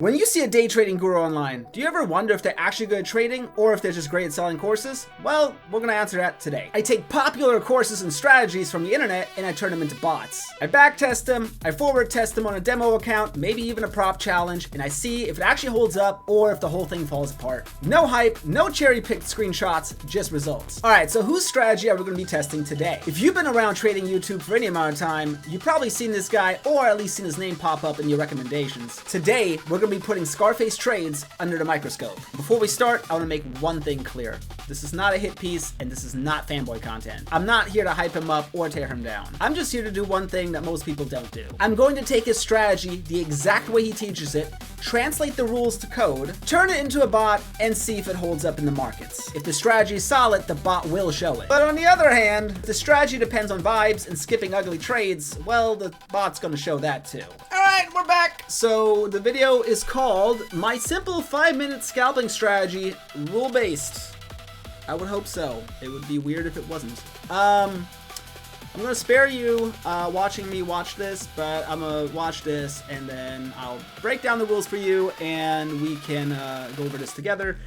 When you see a day trading guru online, do you ever wonder if they're actually good at trading or if they're just great at selling courses? Well, we're gonna answer that today. I take popular courses and strategies from the internet and I turn them into bots. I backtest them, I forward test them on a demo account, maybe even a prop challenge, and I see if it actually holds up or if the whole thing falls apart. No hype, no cherry-picked screenshots, just results. All right, so whose strategy are we gonna be testing today? If you've been around trading YouTube for any amount of time, you've probably seen this guy or at least seen his name pop up in your recommendations. Today, we're gonna be putting Scarface trades under the microscope. Before we start, I want to make one thing clear. This is not a hit piece and this is not fanboy content. I'm not here to hype him up or tear him down. I'm just here to do one thing that most people don't do. I'm going to take his strategy the exact way he teaches it, translate the rules to code, turn it into a bot, and see if it holds up in the markets. If the strategy is solid, the bot will show it. But on the other hand, if the strategy depends on vibes and skipping ugly trades, well, the bot's gonna show that too. Alright, we're back! So the video is called My Simple 5-Minute Scalping Strategy, Rule-Based. I would hope so. It would be weird if it wasn't. I'm gonna spare you watching me watch this, but I'm gonna watch this and then I'll break down the rules for you and we can go over this together.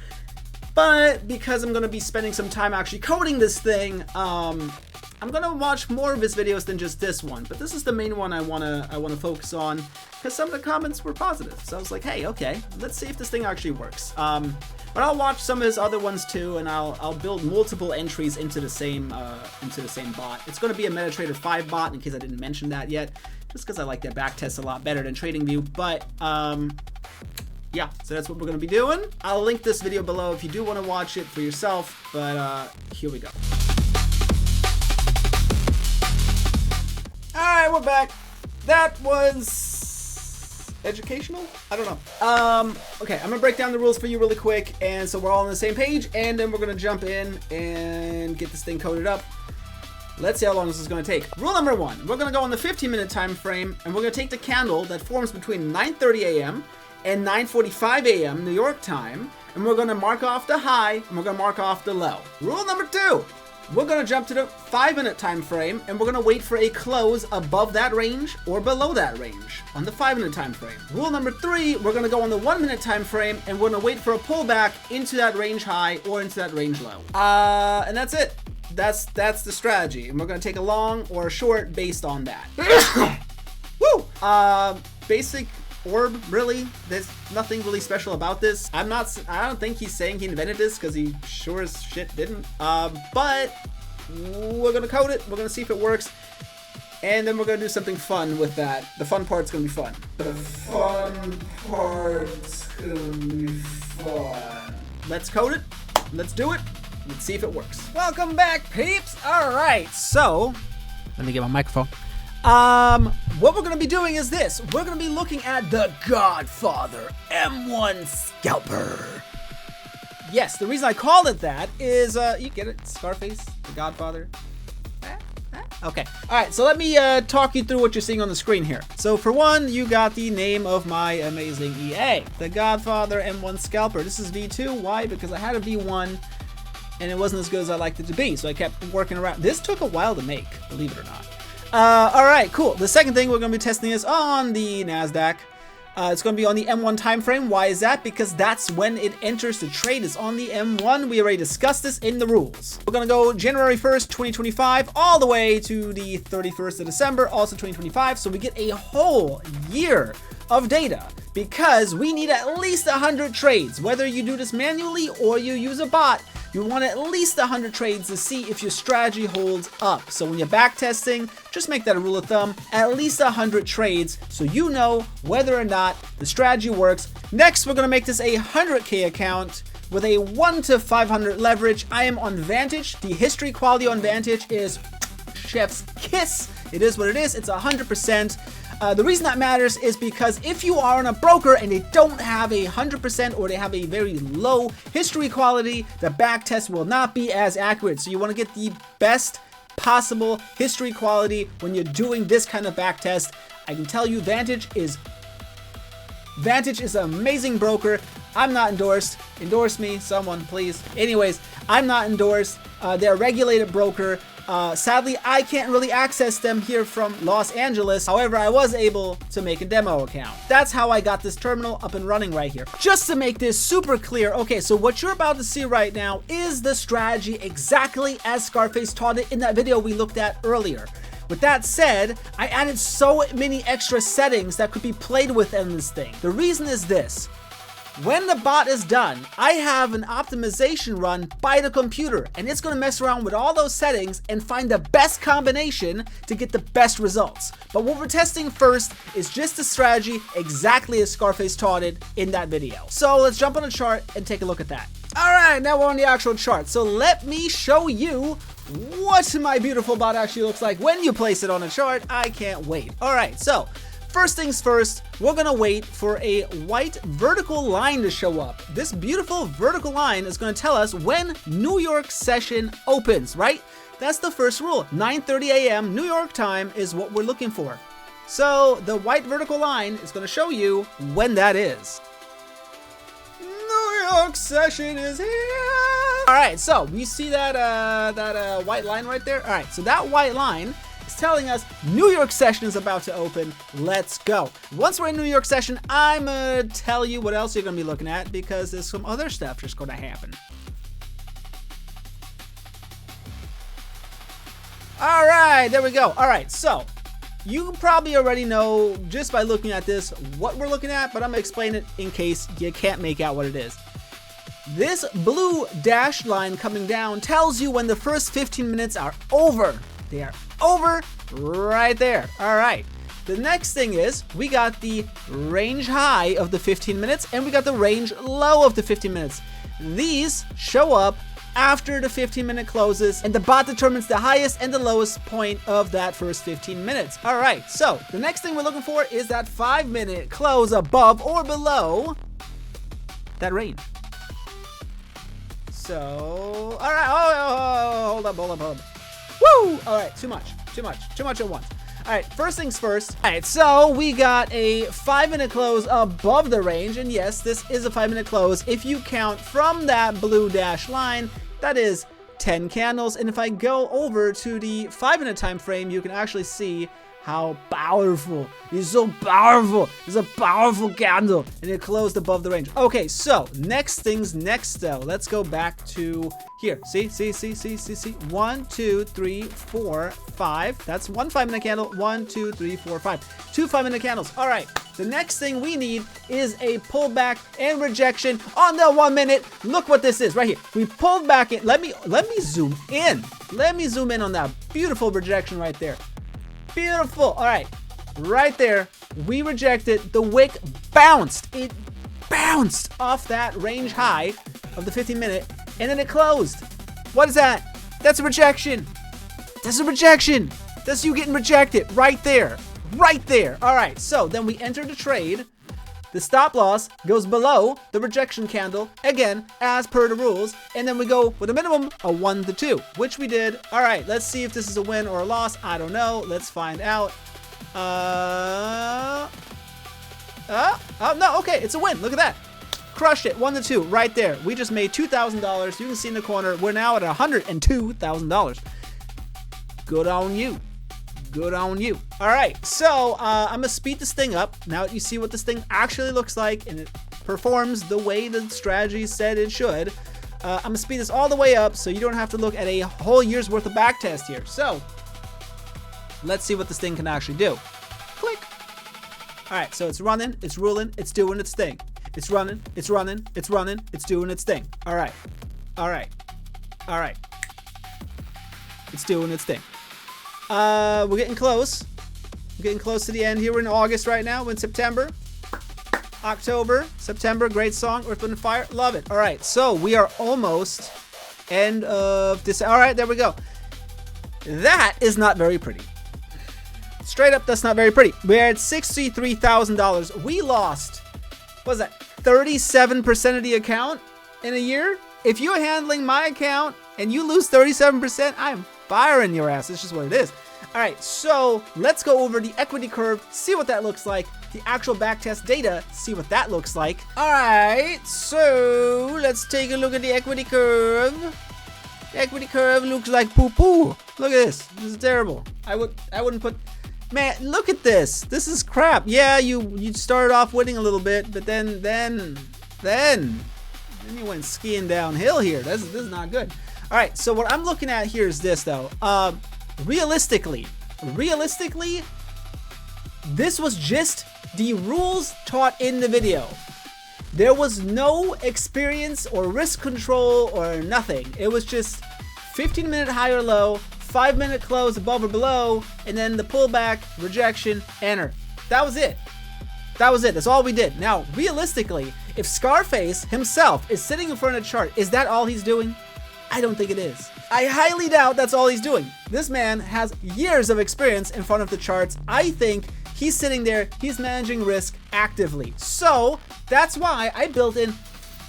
But because I'm gonna be spending some time actually coding this thing, I'm gonna watch more of his videos than just this one. But this is the main one I wanna focus on because some of the comments were positive. So I was like, hey, okay, let's see if this thing actually works. But I'll watch some of his other ones too, and I'll build multiple entries into the same bot. It's going to be a MetaTrader 5 bot, in case I didn't mention that yet, just because I like that backtest a lot better than TradingView. But yeah, so that's what we're going to be doing. I'll link this video below if you do want to watch it for yourself. But here we go. All right, we're back. That was educational? I don't know. Okay, I'm gonna break down the rules for you really quick, and so we're all on the same page, and then we're gonna jump in and get this thing coded up. Let's see how long this is gonna take. Rule number 1, we're gonna go on the 15-minute time frame, and we're gonna take the candle that forms between 9:30 a.m. and 9:45 a.m. New York time, and we're gonna mark off the high, and we're gonna mark off the low. Rule number 2, we're gonna jump to the 5-minute time frame, and we're gonna wait for a close above that range or below that range on the 5-minute time frame. Rule number 3, we're gonna go on the 1-minute time frame, and we're gonna wait for a pullback into that range high or into that range low. And that's it. That's the strategy, and we're gonna take a long or a short based on that. Woo! Basic orb, really. There's nothing really special about this. I don't think he's saying he invented this because he sure as shit didn't. But we're gonna code it. We're gonna see if it works, and then we're gonna do something fun with that. The fun part's gonna be fun. The fun part's gonna be fun. Let's code it. Let's do it. Let's see if it works. Welcome back, peeps. All right, so let me get my microphone. What we're gonna be doing is this. We're gonna be looking at the Godfather M1 Scalper. Yes, the reason I called it that is, you get it, Scarface, the Godfather. Okay, all right, so let me talk you through what you're seeing on the screen here. So for one, you got the name of my amazing EA, the Godfather M1 Scalper. This is V2, why? Because I had a V1 and it wasn't as good as I liked it to be, so I kept working around. This took a while to make, believe it or not. All right, cool. The second thing we're going to be testing is on the NASDAQ. It's going to be on the M1 time frame. Why is that? Because that's when it enters the trade. It's on the M1. We already discussed this in the rules. We're going to go January 1st, 2025, all the way to the 31st of December, also 2025. So we get a whole year of data because we need at least 100 trades. Whether you do this manually or you use a bot, you want at least 100 trades to see if your strategy holds up. So when you're backtesting, just make that a rule of thumb, at least 100 trades so you know whether or not the strategy works. Next, we're gonna make this a 100K account with a 1 to 500 leverage. I am on Vantage. The history quality on Vantage is chef's kiss. It is what it is. It's 100%. The reason that matters is because if you are on a broker and they don't have a 100% or they have a very low history quality, the backtest will not be as accurate. So you want to get the best possible history quality when you're doing this kind of backtest. I can tell you Vantage is an amazing broker. I'm not endorsed. Endorse me, someone, please. Anyways, I'm not endorsed. They're a regulated broker. Sadly, I can't really access them here from Los Angeles. However, I was able to make a demo account. That's how I got this terminal up and running right here. Just to make this super clear, okay, so what you're about to see right now is the strategy exactly as Scarface taught it in that video we looked at earlier. With that said, I added so many extra settings that could be played with in this thing. The reason is this. When the bot is done, I have an optimization run by the computer, and it's going to mess around with all those settings and find the best combination to get the best results. But what we're testing first is just the strategy exactly as Scarface taught it in that video. So let's jump on the chart and take a look at that. Alright, now we're on the actual chart. So let me show you what my beautiful bot actually looks like when you place it on a chart. I can't wait. Alright, so first things first, we're gonna wait for a white vertical line to show up. This beautiful vertical line is gonna tell us when New York session opens, right? That's the first rule. 9:30 a.m. New York time is what we're looking for. So the white vertical line is gonna show you when that is. New York session is here. All right, so you see that white line right there? All right, so that white line is telling us New York session is about to open. Let's go. Once we're in New York session, I'm gonna tell you what else you're gonna be looking at because there's some other stuff just gonna happen. All right, there we go. All right, so you probably already know just by looking at this what we're looking at, but I'm gonna explain it in case you can't make out what it is. This blue dashed line coming down tells you when the first 15 minutes are over. They are over right there. All right. The next thing is we got the range high of the 15 minutes and we got the range low of the 15 minutes. These show up after the 15-minute closes, and the bot determines the highest and the lowest point of that first 15 minutes. All right, so the next thing we're looking for is that 5-minute close above or below that range. So, all right, hold up. Woo! All right, too much at once. All right, first things first. All right, so we got a 5-minute close above the range, and yes, this is a 5-minute close. If you count from that blue dash line, that is 10 candles. And if I go over to the 5-minute time frame, you can actually see how powerful. It's so powerful. It's a powerful candle, and it closed above the range. Okay, so next things next though. Let's go back to here. See. 1, 2, 3, 4, 5. That's one 5-minute candle. 1, 2, 3, 4, 5. 2 5-minute candles. All right. The next thing we need is a pullback and rejection on the 1 minute. Look what this is right here. We pulled back in. Let me zoom in. Let me zoom in on that beautiful rejection right there. Beautiful. All right. Right there. We rejected. The wick bounced. It bounced off that range high of the 15-minute, and then it closed. What is that? That's a rejection. That's a rejection. That's you getting rejected right there. Right there. All right. So then we enter the trade. The stop loss goes below the rejection candle, again, as per the rules. And then we go with a minimum of 1 to 2, which we did. All right, let's see if this is a win or a loss. I don't know. Let's find out. Oh, no, okay, it's a win. Look at that. Crushed it, 1 to 2, right there. We just made $2,000. You can see in the corner, we're now at $102,000. Good on you. Good on you. All right, so I'm gonna speed this thing up. Now that you see what this thing actually looks like and it performs the way the strategy said it should, I'm gonna speed this all the way up so you don't have to look at a whole year's worth of backtest here. So let's see what this thing can actually do. Click. All right, so it's running, it's ruling, it's doing its thing. It's running, it's running, it's running, it's doing its thing. All right, all right, all right. It's doing its thing. We're getting close. We're getting close to the end here. We're in August right now. We're in September. October, September, great song. Earth, Wind, and Fire. Love it. All right, so we are almost end of this. All right, there we go. That is not very pretty. Straight up, that's not very pretty. We're at $63,000. We lost, what was that, 37% of the account in a year? If you're handling my account and you lose 37%, I'm firing your ass. It's just what it is. All right, so let's go over the equity curve, see what that looks like, the actual backtest data, see what that looks like. All right, so let's take a look at the equity curve. The equity curve looks like poo-poo. Look at this. This is terrible. I wouldn't put. Man, look at this. This is crap. Yeah, you started off winning a little bit, but then you went skiing downhill here. This is not good. All right. So what I'm looking at here is this though. Realistically, this was just the rules taught in the video. There was no experience or risk control or nothing. It was just 15-minute high or low, 5-minute close above or below, and then the pullback, rejection, enter. That was it. That's all we did. Now, realistically, if Scarface himself is sitting in front of the chart, is that all he's doing? I don't think it is. I highly doubt that's all he's doing. This man has years of experience in front of the charts. I think he's sitting there, he's managing risk actively. So that's why I built in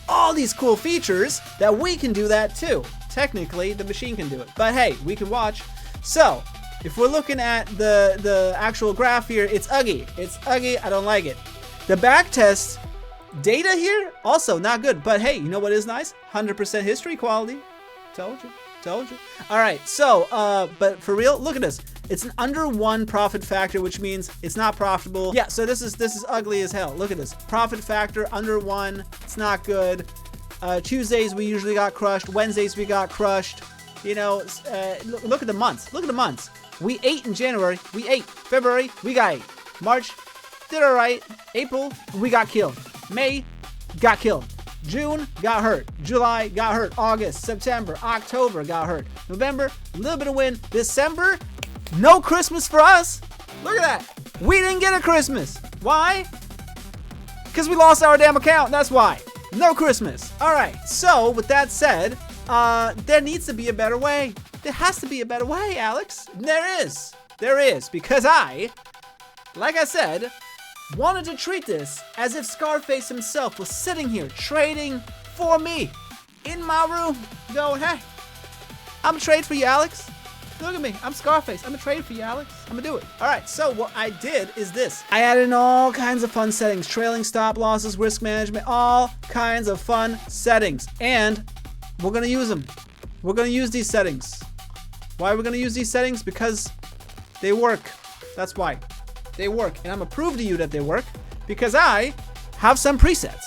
all these cool features that we can do that too. Technically, the machine can do it, but hey, we can watch. So if we're looking at the actual graph here, it's ugly. I don't like it. The backtest data here, also not good, but hey, you know what is nice? 100% history quality. Told you. All right, so but for real, look at this. It's an under 1 profit factor, which means it's not profitable. Yeah, so this is ugly as hell. Look at this. Profit factor under 1. It's not good. Tuesdays we usually got crushed. Wednesdays we got crushed. You know, look at the months. We ate in January. We ate. February we got 8. March did all right. April we got killed. May got killed. June got hurt. July got hurt. August, September, October got hurt. November, a little bit of win. December, no Christmas for us. Look at that. We didn't get a Christmas. Why? Because we lost our damn account. That's why. No Christmas. All right. So with that said, there needs to be a better way. There has to be a better way, Alex. There is. Because like I said, wanted to treat this as if Scarface himself was sitting here trading for me in my room going, hey, I'm a trade for you, Alex. Look at me. I'm Scarface. I'm a trade for you, Alex. I'm gonna do it. All right, so what I did is this. I added in all kinds of fun settings, trailing stop losses, risk management, all kinds of fun settings. And we're gonna use them. We're gonna use these settings. Why are we gonna use these settings? Because they work. That's why. They work, and I'm gonna prove to you that they work because I have some presets.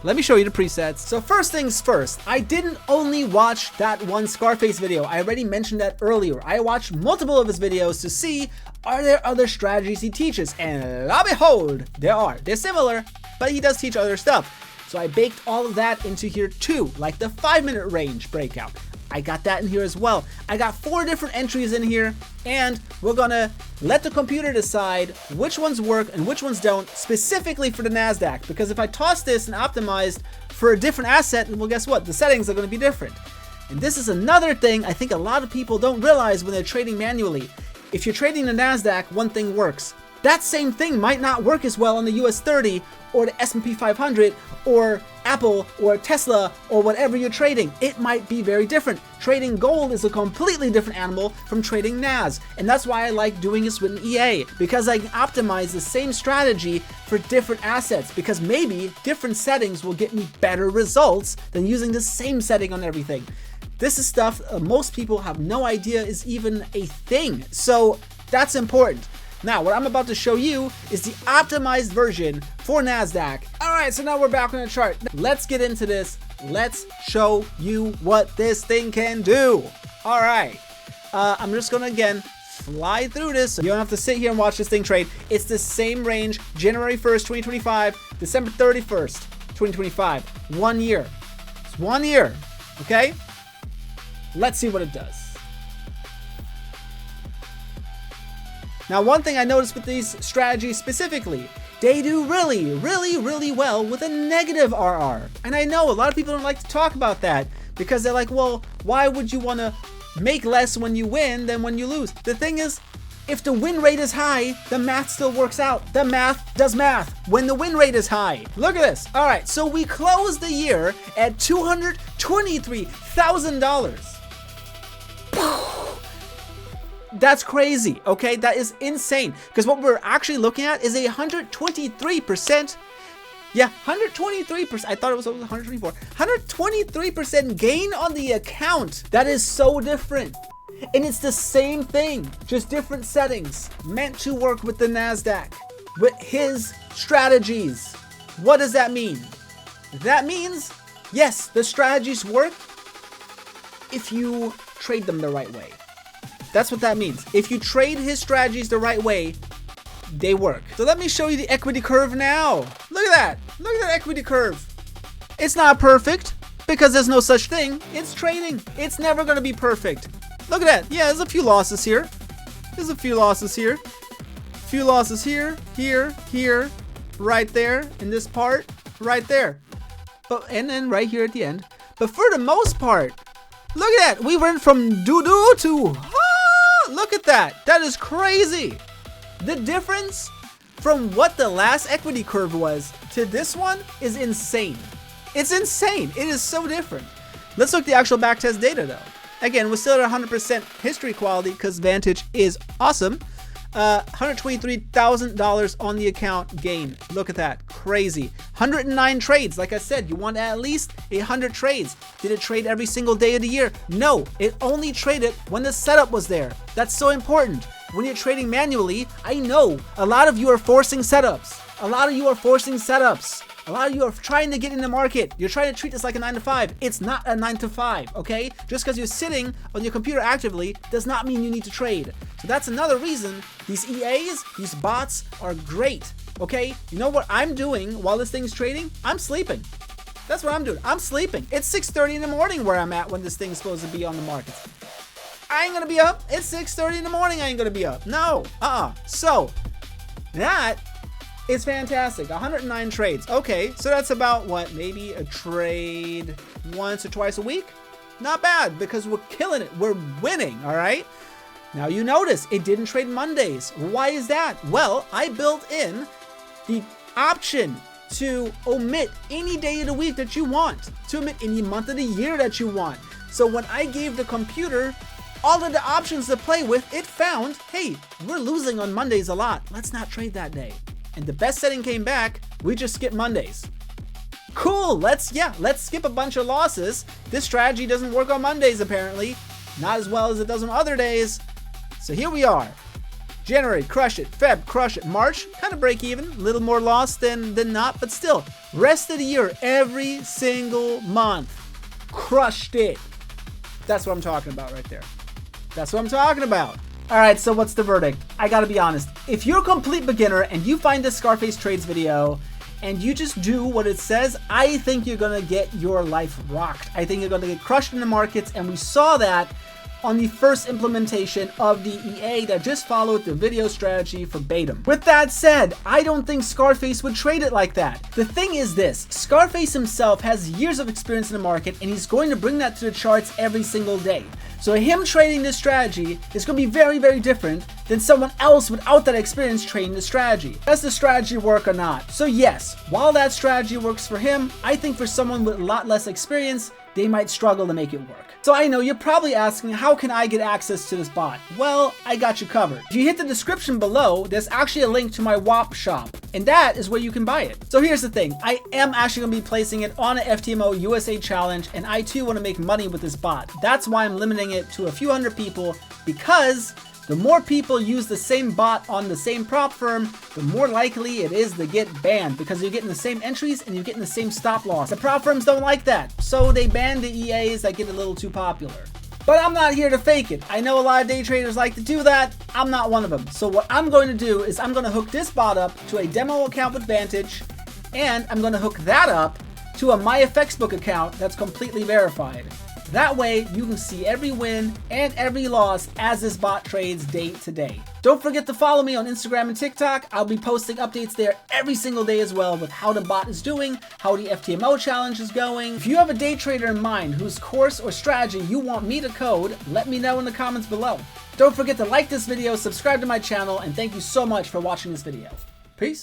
Let me show you the presets. So first things first, I didn't only watch that one Scarface video. I already mentioned that earlier. I watched multiple of his videos to see, are there other strategies he teaches? And lo and behold, there are. They're similar, but he does teach other stuff. So I baked all of that into here too, like the 5-minute range breakout. I got that in here as well. I got 4 different entries in here, and we're gonna let the computer decide which ones work and which ones don't, specifically for the NASDAQ. Because if I toss this and optimized for a different asset, well, guess what? The settings are gonna be different. And this is another thing I think a lot of people don't realize when they're trading manually. If you're trading the NASDAQ, one thing works. That same thing might not work as well on the US 30 or the S&P 500 or Apple or Tesla or whatever you're trading. It might be very different. Trading gold is a completely different animal from trading NAS. And that's why I like doing this with an EA, because I can optimize the same strategy for different assets, because maybe different settings will get me better results than using the same setting on everything. This is stuff most people have no idea is even a thing. So that's important. Now, what I'm about to show you is the optimized version for NASDAQ. All right, so now we're back on the chart. Let's get into this. Let's show you what this thing can do. All right, I'm just gonna, again, fly through this. So you don't have to sit here and watch this thing trade. It's the same range, January 1st, 2025, December 31st, 2025. 1 year. It's 1 year, okay? Let's see what it does. Now, one thing I noticed with these strategies specifically, they do really well with a negative RR. And I know a lot of people don't like to talk about that because they're like, well, why would you want to make less when you win than when you lose? The thing is, if the win rate is high, the math still works out. The math does math when the win rate is high. Look at this. All right, so we closed the year at $223,000. That's crazy, okay? That is insane. Because what we're actually looking at is a 123%. Yeah, 123%. I thought it was 124. 123% gain on the account. That is so different. And it's the same thing, just different settings, meant to work with the NASDAQ, with his strategies. What does that mean? That means, yes, the strategies work if you trade them the right way. That's what that means. If you trade his strategies the right way, they work. So let me show you the equity curve now. Look at that. Look at that equity curve. It's not perfect because there's no such thing. It's trading. It's never going to be perfect. Look at that. Yeah, there's a few losses here. There's a few losses here. Few losses here, here, right there, in this part, right there. But and then right here at the end. But for the most part, look at that. We went from doo-doo to look at that. That is crazy. The difference from what the last equity curve was to this one is insane. It's insane. It is so different. Let's look at the actual backtest data though. Again, we're still at 100% history quality because Vantage is awesome. $123,000 on the account gained. Look at that. Crazy. 109 trades. Like I said, you want at least 100 trades. Did it trade every single day of the year? No. It only traded when the setup was there. That's so important. When you're trading manually, I know a lot of you are forcing setups. A lot of you are forcing setups. A lot of you are trying to get in the market. You're trying to treat this like a 9 to 5. It's not a 9 to 5, okay? Just because you're sitting on your computer actively does not mean you need to trade. So that's another reason these EAs, these bots are great, okay? You know what I'm doing while this thing's trading? I'm sleeping. That's what I'm doing. I'm sleeping. It's 6:30 in the morning where I'm at when this thing's supposed to be on the market. I ain't gonna be up. It's 6:30 in the morning. I ain't gonna be up. No. So that is fantastic. 109 trades. Okay, so that's about what? Maybe a trade once or twice a week? Not bad because we're killing it. We're winning, all right? Now you notice it didn't trade Mondays. Why is that? Well, I built in the option to omit any day of the week that you want, to omit any month of the year that you want. So when I gave the computer all of the options to play with, it found, hey, we're losing on Mondays a lot. Let's not trade that day. And the best setting came back, we just skip Mondays. Cool, let's skip a bunch of losses. This strategy doesn't work on Mondays apparently. Not as well as it does on other days. So here we are. January, crush it. Feb, crush it. March, kind of break even. A little more loss than not, but still. Rest of the year, every single month. Crushed it. That's what I'm talking about right there. That's what I'm talking about. Alright, so what's the verdict? I gotta be honest. If you're a complete beginner and you find this Scarface Trades video and you just do what it says, I think you're gonna get your life rocked. I think you're gonna get crushed in the markets, and we saw that on the first implementation of the EA that just followed the video strategy verbatim. With that said, I don't think Scarface would trade it like that. The thing is this, Scarface himself has years of experience in the market and he's going to bring that to the charts every single day. So him trading this strategy is going to be very, very different than someone else without that experience trading the strategy. Does the strategy work or not? So yes, while that strategy works for him, I think for someone with a lot less experience, they might struggle to make it work. So I know you're probably asking, how can I get access to this bot? Well, I got you covered. If you hit the description below, there's actually a link to my WAP shop, and that is where you can buy it. So here's the thing, I am actually gonna be placing it on an FTMO USA challenge, and I too wanna make money with this bot. That's why I'm limiting it to a few hundred people, because the more people use the same bot on the same prop firm, the more likely it is to get banned, because you're getting the same entries and you're getting the same stop loss. The prop firms don't like that, so they ban the EAs that get a little too popular. But I'm not here to fake it. I know a lot of day traders like to do that. I'm not one of them. So what I'm going to do is I'm going to hook this bot up to a demo account with Vantage, and I'm going to hook that up to a MyFXbook account that's completely verified. That way, you can see every win and every loss as this bot trades day to day. Don't forget to follow me on Instagram and TikTok. I'll be posting updates there every single day as well with how the bot is doing, how the FTMO challenge is going. If you have a day trader in mind whose course or strategy you want me to code, let me know in the comments below. Don't forget to like this video, subscribe to my channel, and thank you so much for watching this video. Peace.